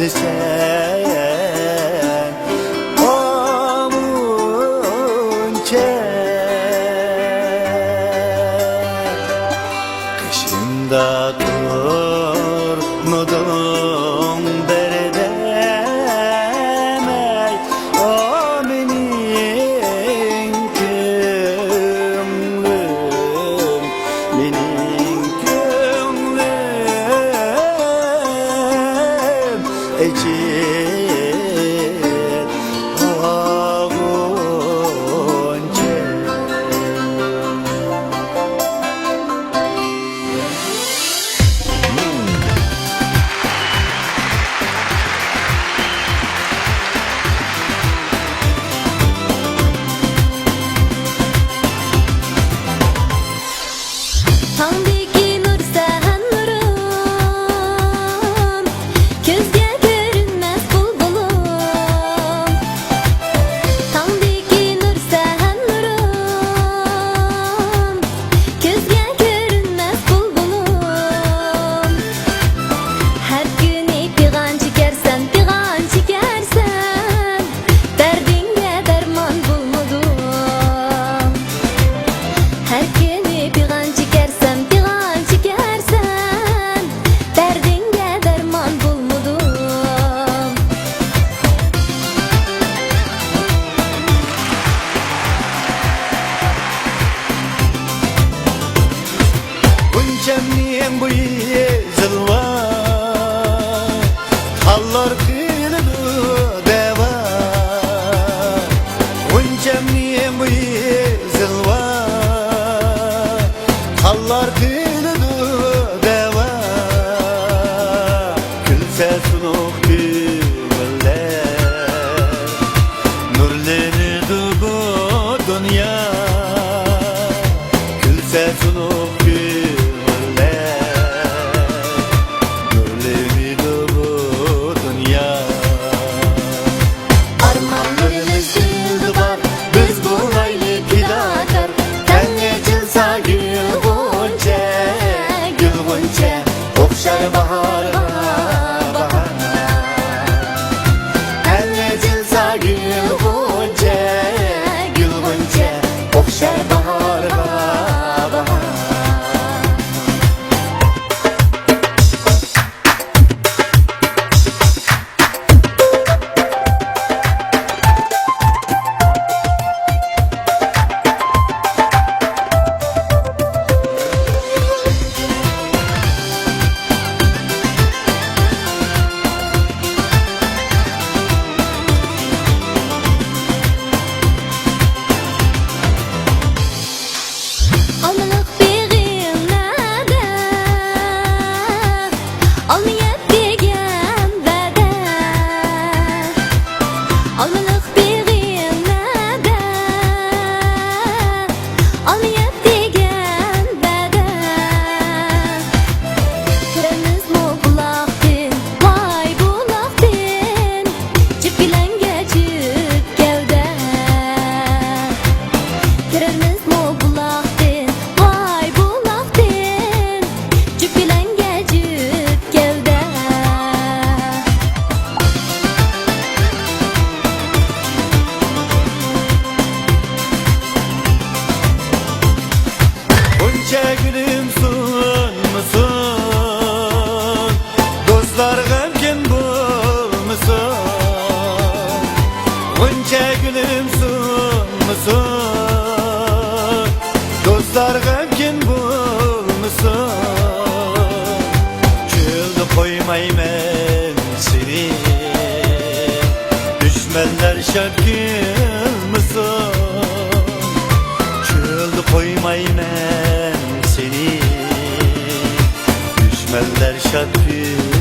sen amunçe kışımda durmadım derdemey o benim gönlüm ecir ağunce Tandaki nur sen nurum, gözge görünmez bulbulum. Tandaki nur sen nurum, gözge görünmez bulbulum. Her gün pigan çekersen, derdinge derman bulmadım. Her gün pigan çekersen, derdinge derman bulmadım. bunca men bu yılva hallar kıyıldı deva bunca men bu yılva hallar kıyıldı deva külse sunuk güller nurları bu dünya külse sunuk bahar bahar elle cilsa gül gunce okşar bahar bahar Almalık biğimlerde, almayıp degen vədə. Almalık biğimlerde, almayıp degen vədə. Kiremiz mu bulaqdin, vay bulaqdin, cip bilen geçip gevdə. Kiremiz mu bulaqdin, vay bulaqdin, cip bilen geçip gevdə. bunca gülüm sunmuşsun dostlar gamken bulmuşsun bunca gülüm sunmuşsun dostlar gamken bulmuşsun çıldı koymaymen seni düşmanlar şakılmışsın çıldı koymaymen seni düşmanlar şakılmışsın